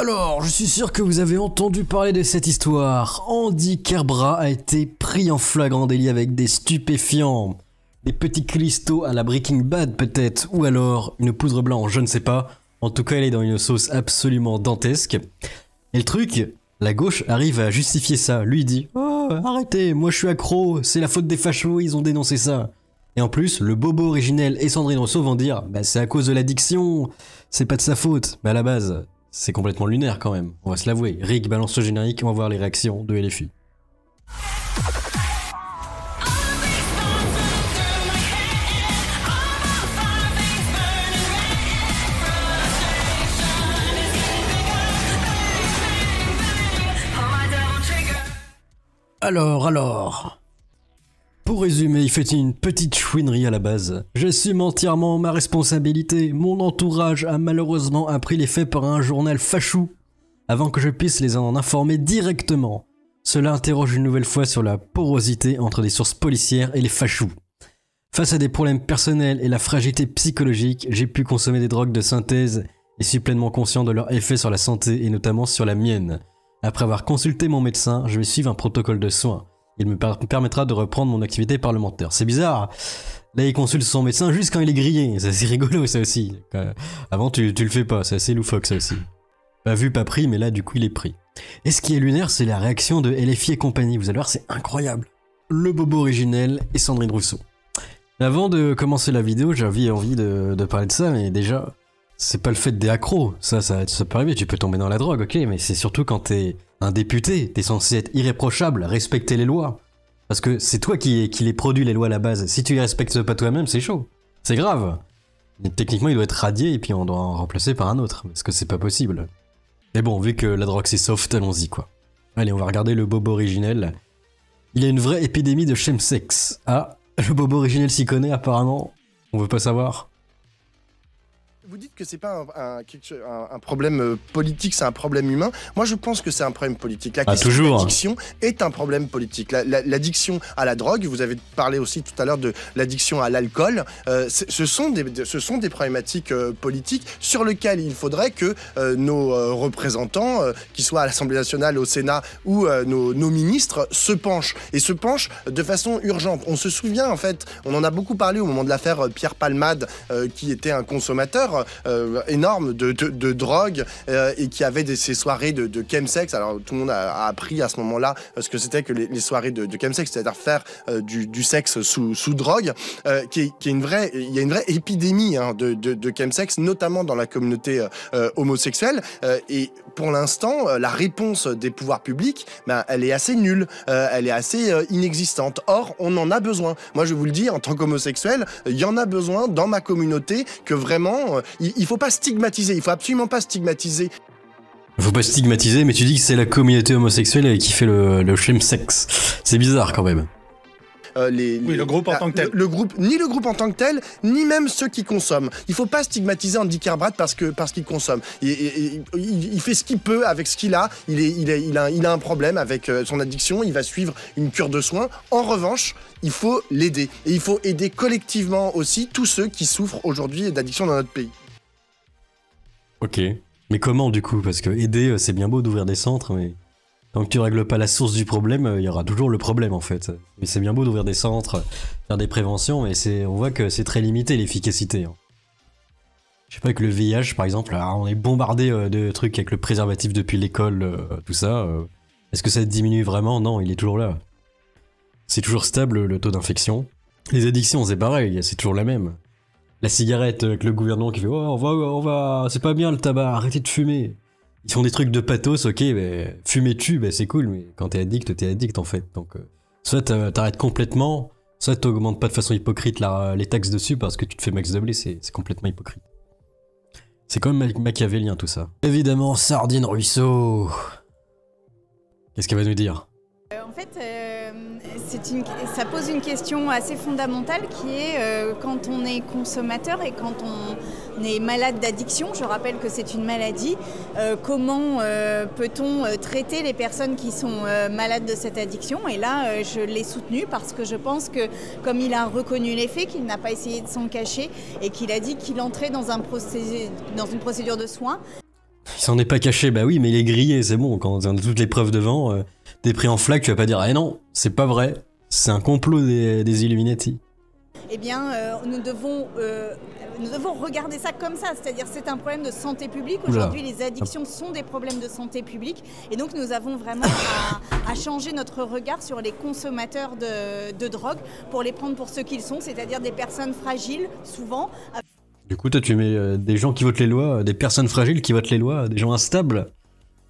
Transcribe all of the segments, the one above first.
Alors, je suis sûr que vous avez entendu parler de cette histoire. Andy Kerbrat a été pris en flagrant délit avec des stupéfiants. Des petits cristaux à la Breaking Bad peut-être, ou alors une poudre blanche, je ne sais pas. En tout cas, elle est dans une sauce absolument dantesque. Et le truc, la gauche arrive à justifier ça. Lui dit « Oh, arrêtez, moi je suis accro, c'est la faute des fachos, ils ont dénoncé ça. » Et en plus, le bobo originel et Sandrine Rousseau vont dire « Bah c'est à cause de l'addiction, c'est pas de sa faute. » Mais à la base, c'est complètement lunaire quand même, on va se l'avouer. Rick balance le générique, on va voir les réactions de LFI. Alors... Pour résumer, il fait une petite chouinerie à la base. J'assume entièrement ma responsabilité. Mon entourage a malheureusement appris les faits par un journal fachou, avant que je puisse les en informer directement. Cela interroge une nouvelle fois sur la porosité entre des sources policières et les fachous. Face à des problèmes personnels et la fragilité psychologique, j'ai pu consommer des drogues de synthèse et suis pleinement conscient de leurs effets sur la santé et notamment sur la mienne. Après avoir consulté mon médecin, je vais suivre un protocole de soins. Il me permettra de reprendre mon activité parlementaire. C'est bizarre. Là, il consulte son médecin juste quand il est grillé. C'est assez rigolo, ça aussi. Avant, tu le fais pas. C'est assez loufoque, ça aussi. Pas vu, pas pris, mais là, du coup, il est pris. Et ce qui est lunaire, c'est la réaction de LFI et compagnie. Vous allez voir, c'est incroyable. Le bobo originel et Sandrine Rousseau. Avant de commencer la vidéo, j'avais envie de parler de ça, mais déjà, c'est pas le fait des accros. Ça peut arriver. Tu peux tomber dans la drogue, ok, mais c'est surtout quand t'es un député, t'es censé être irréprochable, respecter les lois. Parce que c'est toi qui les produis, les lois à la base. Si tu les respectes pas toi-même, c'est chaud. C'est grave. Et techniquement, il doit être radié et puis on doit en remplacer par un autre. Parce que c'est pas possible. Mais bon, vu que la drogue c'est soft, allons-y quoi. Allez, on va regarder le bobo originel. Il y a une vraie épidémie de chemsex. Ah, le bobo originel s'y connaît apparemment. On veut pas savoir. Vous dites que c'est pas un problème politique, c'est un problème humain. Moi, je pense que c'est un problème politique. La question de l'addiction est un problème politique. L'addiction à la drogue, vous avez parlé aussi tout à l'heure de l'addiction à l'alcool. Ce sont des problématiques politiques sur lesquelles il faudrait que nos représentants, qu'ils soient à l'Assemblée nationale, au Sénat ou nos ministres, se penchent. Et se penchent de façon urgente. On se souvient, en fait, on en a beaucoup parlé au moment de l'affaire Pierre Palmade, qui était un consommateur énorme de drogue et qui avait ces soirées de chemsex. Alors tout le monde a appris à ce moment-là ce que c'était que les soirées de chemsex, c'est-à-dire faire du sexe sous drogue, il y a une vraie épidémie de chemsex, notamment dans la communauté homosexuelle. Et pour l'instant, la réponse des pouvoirs publics, elle est assez nulle, elle est assez inexistante. Or, on en a besoin. Moi, je vous le dis, en tant qu'homosexuel, il y en a besoin dans ma communauté, que vraiment, il faut pas stigmatiser, il faut absolument pas stigmatiser. Faut pas stigmatiser, mais tu dis que c'est la communauté homosexuelle qui fait le chemsex. C'est bizarre quand même. Oui, le groupe en tant que tel. Ni le groupe en tant que tel, ni même ceux qui consomment. Il faut pas stigmatiser Andy Kerbrat parce qu'il consomme. Il fait ce qu'il peut avec ce qu'il a. Il a un problème avec son addiction. Il va suivre une cure de soins. En revanche, il faut l'aider. Et il faut aider collectivement aussi tous ceux qui souffrent aujourd'hui d'addiction dans notre pays. Ok. Mais comment du coup? Parce que aider, c'est bien beau d'ouvrir des centres, mais tant que tu règles pas la source du problème, il y aura toujours le problème en fait. Mais c'est bien beau d'ouvrir des centres, faire des préventions, mais on voit que c'est très limité l'efficacité. Je sais pas, avec le VIH par exemple, là, on est bombardé de trucs avec le préservatif depuis l'école, tout ça. Est-ce que ça diminue vraiment? Non, il est toujours là. C'est toujours stable le taux d'infection. Les addictions, c'est pareil, c'est toujours la même. La cigarette avec le gouvernement qui fait oh, on va, c'est pas bien le tabac, arrêtez de fumer. Ils font des trucs de pathos, ok, mais fumer tue, c'est cool, mais quand t'es addict en fait. Donc, soit t'arrêtes complètement, soit t'augmentes pas de façon hypocrite les taxes dessus parce que tu te fais max doubler, c'est complètement hypocrite. C'est quand même machiavélien tout ça. Évidemment, Sandrine Rousseau. Qu'est-ce qu'elle va nous dire? En fait, ça pose une question assez fondamentale qui est quand on est consommateur et quand on est malade d'addiction, je rappelle que c'est une maladie, comment peut-on traiter les personnes qui sont malades de cette addiction? Et là, je l'ai soutenu parce que je pense que comme il a reconnu les faits, qu'il n'a pas essayé de s'en cacher et qu'il a dit qu'il entrait dans une procédure de soins. Il s'en est pas caché, bah oui, mais il est grillé, c'est bon. Quand on a toutes les preuves devant, t'es pris en flaque, tu vas pas dire « Eh non, c'est pas vrai, c'est un complot des Illuminati ». Eh bien, nous devons regarder ça comme ça, c'est-à-dire c'est un problème de santé publique. Aujourd'hui, les addictions sont des problèmes de santé publique, et donc nous avons vraiment à changer notre regard sur les consommateurs de drogue pour les prendre pour ce qu'ils sont, c'est-à-dire des personnes fragiles, souvent. Du coup, toi, tu mets des gens qui votent les lois, des personnes fragiles qui votent les lois, des gens instables.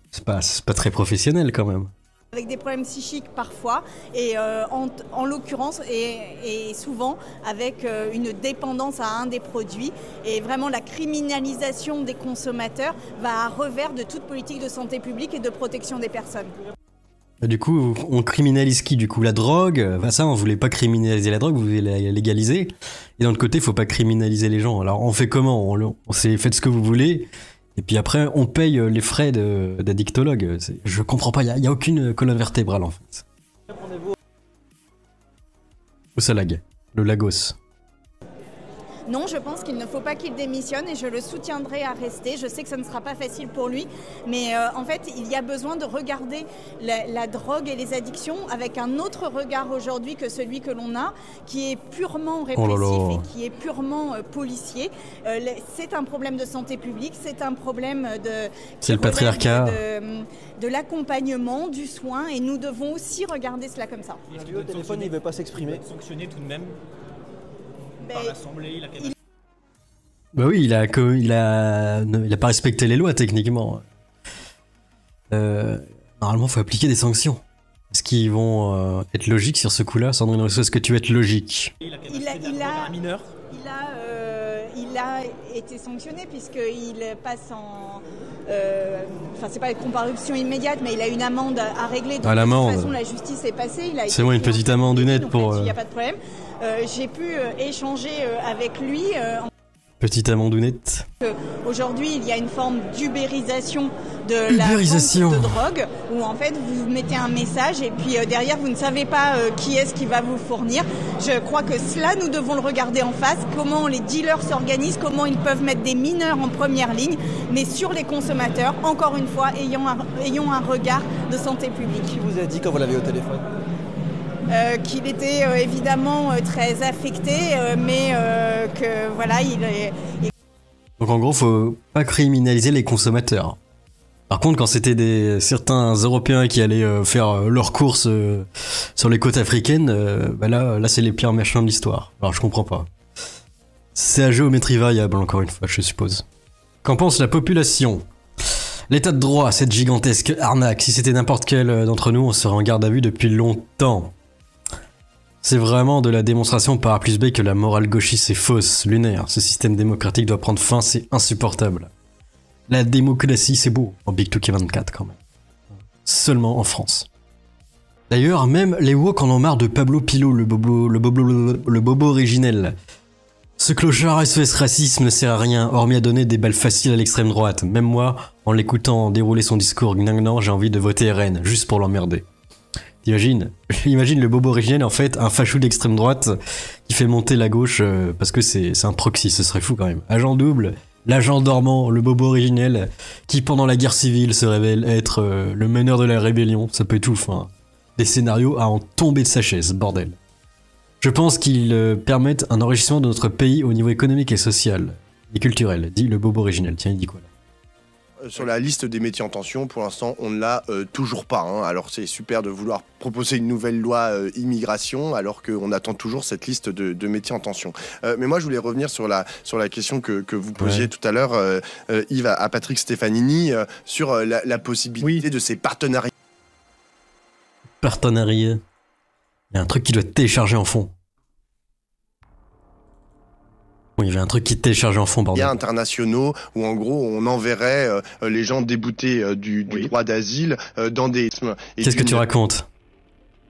C'est pas très professionnel quand même. Avec des problèmes psychiques parfois, et en l'occurrence, et souvent avec une dépendance à un des produits. Et vraiment, la criminalisation des consommateurs va à revers de toute politique de santé publique et de protection des personnes. Du coup, on criminalise qui du coup? La drogue? Bah ça, on voulait pas criminaliser la drogue, vous voulez la légaliser. Et d'un autre côté, faut pas criminaliser les gens. Alors on fait comment? On s'est fait ce que vous voulez. Et puis après, on paye les frais d'addictologue. Je comprends pas, il y a aucune colonne vertébrale en fait. Où ça lag? Le Lagos. Non, je pense qu'il ne faut pas qu'il démissionne et je le soutiendrai à rester. Je sais que ce ne sera pas facile pour lui, mais en fait, il y a besoin de regarder la drogue et les addictions avec un autre regard aujourd'hui que celui que l'on a, qui est purement répressif et qui est purement policier. C'est un problème de santé publique, c'est un problème c'est le patriarcat. De l'accompagnement, du soin, et nous devons aussi regarder cela comme ça. Le téléphone, il ne veut pas s'exprimer. Sanctionné tout de même. Par l'Assemblée, Bah oui, il a pas respecté les lois techniquement. Normalement, faut appliquer des sanctions. Est-ce qu'ils vont être logiques sur ce coup-là, Sandrine Rousseau? Est-ce que tu vas être logique? Il a été sanctionné puisqu'il passe en... Enfin, c'est pas une comparution immédiate, mais il a une amende à régler. Donc, de toute façon, la justice est passée. C'est moi une petite amende nette pour... Il n'y a pas de problème. J'ai pu échanger avec lui. Petite amandounette. Aujourd'hui, il y a une forme d'ubérisation de la vente de drogue, où en fait vous mettez un message et puis derrière vous ne savez pas qui est-ce qui va vous fournir. Je crois que cela, nous devons le regarder en face, comment les dealers s'organisent, comment ils peuvent mettre des mineurs en première ligne, mais sur les consommateurs, encore une fois, ayons un regard de santé publique. Qui vous a dit quand vous l'avez au téléphone? Qu'il était évidemment très affecté, mais que voilà, Donc en gros, faut pas criminaliser les consommateurs. Par contre, quand c'était certains Européens qui allaient faire leurs courses sur les côtes africaines, bah là c'est les pires méchants de l'histoire. Alors je comprends pas. C'est à géométrie variable, encore une fois, je suppose. Qu'en pense la population? L'état de droit, cette gigantesque arnaque, si c'était n'importe quel d'entre nous, on serait en garde à vue depuis longtemps. C'est vraiment de la démonstration par A plus B que la morale gauchiste est fausse, lunaire. Ce système démocratique doit prendre fin, c'est insupportable. La démocratie, c'est beau, en Big 2K24 quand même. Seulement en France. D'ailleurs, même les woke en ont marre de Pablo Pilot, le bobo originel. Ce clochard SOS racisme ne sert à rien, hormis à donner des balles faciles à l'extrême droite. Même moi, en l'écoutant dérouler son discours gnagnant, j'ai envie de voter RN, juste pour l'emmerder. Imagine le bobo originel, en fait, un fachou d'extrême droite qui fait monter la gauche parce que c'est un proxy, ce serait fou quand même. Agent double, l'agent dormant, le bobo originel, qui pendant la guerre civile se révèle être le meneur de la rébellion, ça peut tout, enfin, des scénarios à en tomber de sa chaise, bordel. Je pense qu'ils permettent un enrichissement de notre pays au niveau économique et social, et culturel, dit le bobo originel. Tiens, il dit quoi là? Sur la liste des métiers en tension, pour l'instant, on ne l'a toujours pas. Hein. Alors c'est super de vouloir proposer une nouvelle loi immigration, alors qu'on attend toujours cette liste de métiers en tension. Mais moi, je voulais revenir sur la question que vous posiez tout à l'heure, Yves, à Patrick Stefanini, sur la possibilité de ces partenariats. Partenariat. Il y a un truc qui doit télécharger en fond. Oui, il y avait un truc qui téléchargeait en fond, bordel. Internationaux où en gros on enverrait les gens déboutés du droit d'asile dans des... Qu'est-ce que tu racontes,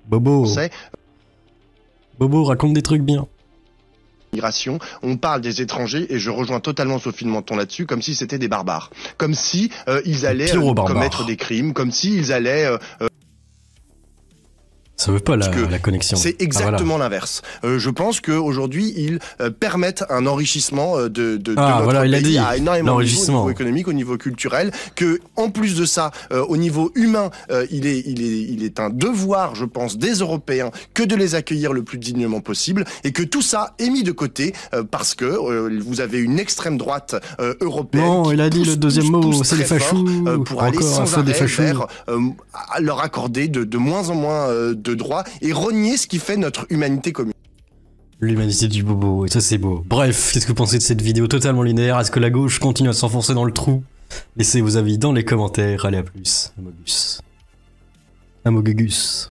Bobo? Bobo, raconte des trucs bien. Migration, on parle des étrangers et je rejoins totalement Sophie de Menton là-dessus, comme si c'était des barbares, comme si ils allaient commettre des crimes, comme si ils allaient... Ça veut pas la connexion. C'est exactement l'inverse. Je pense qu'aujourd'hui, ils permettent un enrichissement de notre pays à énormément de niveaux, au niveau économique, au niveau culturel, que en plus de ça, au niveau humain, il est un devoir, je pense, des Européens que de les accueillir le plus dignement possible, et que tout ça est mis de côté parce que vous avez une extrême droite européenne. Non, il a dit le deuxième mot, c'est les fachous. Pour aller sans arrêt vers leur accorder de moins en moins de droits et renier ce qui fait notre humanité commune. L'humanité du bobo, et ça c'est beau. Bref, qu'est-ce que vous pensez de cette vidéo totalement linéaire? Est-ce que la gauche continue à s'enfoncer dans le trou? Laissez vos avis dans les commentaires. Allez, à plus. Amogus.